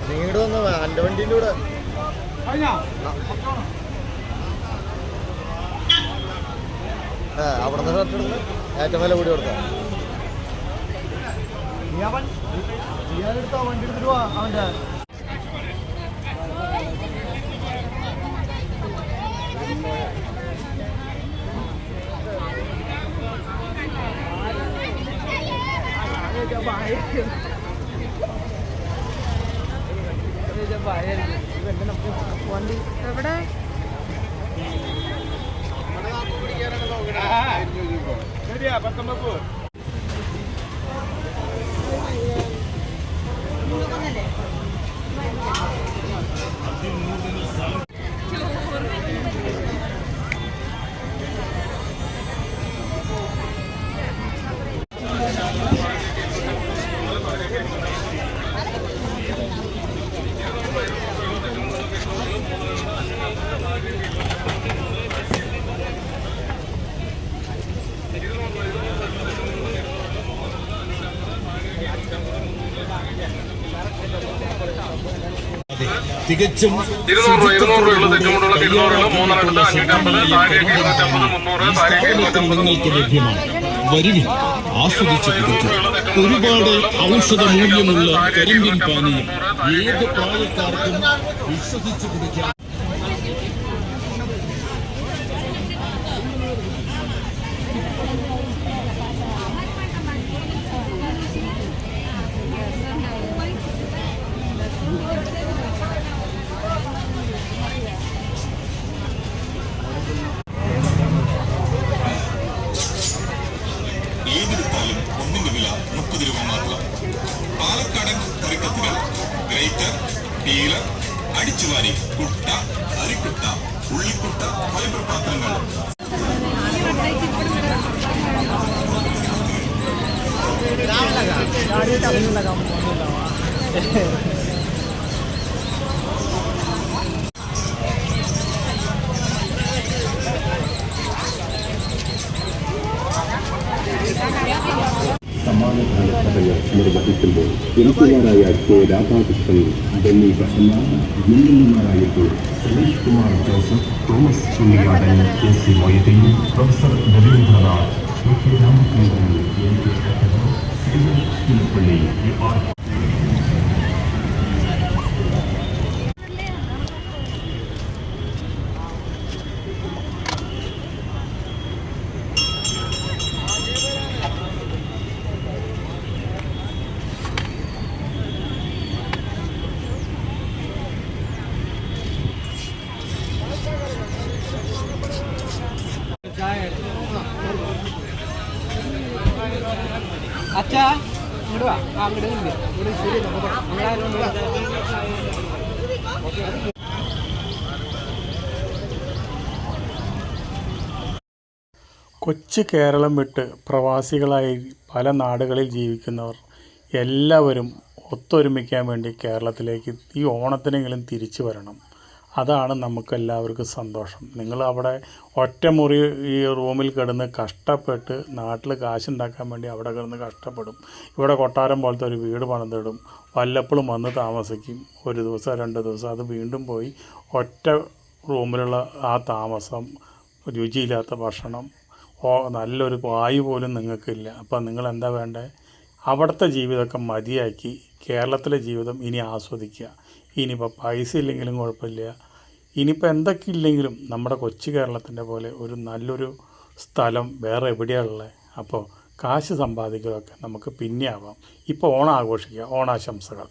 നിങ്ങളുടെ വന്ന എൻ്റെ വണ്ടീൻ്റെ കൂടെ അവിടെ നിന്ന് ഷർട്ട് എടുത്ത് ഏറ്റവും വില കൂടി കൊടുക്കാം. വണ്ടി എടുത്തിട്ട് പോവാ അവൻ്റെ വണ്ടി എവിടെ ശരിയാ 19 തികച്ചും 200 നിങ്ങൾക്ക് ലഭ്യമാണ്. വരുവിൻ, ആസ്വദിച്ച് കുടിക്കും. ഒരുപാട് ഔഷധ മൂല്യമുള്ള കരിമ്പിൻ പാനീയം ഏത് പ്രായക്കാർക്കും വിശ്വസിച്ച് കുടിക്കാം. ഏതെടുത്താലും ഒന്നിന്റെ വില 30 രൂപ മാത്രം. പാലക്കാടൻ കറിക്കത്തുകൾ, ഗ്രേറ്റർ, പീലർ, അടിച്ചുവാരി, കുട്ട, അരിക്കുട്ട, ഉള്ളിക്കുട്ട, ഫൈബർ പാത്രങ്ങൾ. സമാനകാല കഥകൾ നിർവഹിക്കുമ്പോൾ എഴുത്തുകാരായ കെ രാധാകൃഷ്ണൻ, ഡെന്നി ബസന്ന, ഗുരുമാരായപ്പോൾ Suresh Kumar Joseph, Thomas Pulliyadan, S C Moideen, professor Ravindranath, K Ramachandran, N K Pulli, അച്ഛാ ഇങ്ങോട്ട് വാ. അങ്ങോട്ട് ശരി. കൊച്ചു കേരളം വിട്ട് പ്രവാസികളായി പല നാടുകളിൽ ജീവിക്കുന്നവർ എല്ലാവരും ഒത്തൊരുമിക്കാൻ വേണ്ടി കേരളത്തിലേക്ക് ഈ ഓണത്തിനെങ്കിലും തിരിച്ചു വരണം. അതാണ് നമുക്കെല്ലാവർക്കും സന്തോഷം. നിങ്ങൾ അവിടെ ഒറ്റമുറി ഈ റൂമിൽ കിടന്ന് കഷ്ടപ്പെട്ട് നാട്ടിൽ കാശുണ്ടാക്കാൻ വേണ്ടി അവിടെ കിടന്ന് കഷ്ടപ്പെടും. ഇവിടെ കൊട്ടാരം പോലത്തെ ഒരു വീട് പണിതിടും, വല്ലപ്പോഴും വന്ന് താമസിക്കും, 1 ദിവസം 2 ദിവസം, അത് വീണ്ടും പോയി ഒറ്റ റൂമിലുള്ള ആ താമസം, രുചിയില്ലാത്ത ഭക്ഷണം, നല്ലൊരു വായു പോലും നിങ്ങൾക്കില്ല. അപ്പം നിങ്ങളെന്താ വേണ്ടത്? അവിടുത്തെ ജീവിതമൊക്കെ മതിയാക്കി കേരളത്തിലെ ജീവിതം ഇനി ആസ്വദിക്കുക. ഇനിയിപ്പോൾ പൈസ ഇല്ലെങ്കിലും കുഴപ്പമില്ല, ഇനിയിപ്പോൾ എന്തൊക്കെ ഇല്ലെങ്കിലും നമ്മുടെ കൊച്ചു കേരളത്തിൻ്റെ പോലെ ഒരു നല്ലൊരു സ്ഥലം വേറെ എവിടെയാണുള്ളത്? അപ്പോൾ കാശ് സമ്പാദിക്കലൊക്കെ നമുക്ക് പിന്നെ ആവാം. ഇപ്പോൾ ഓണം ആഘോഷിക്കുക. ഓണാശംസകൾ.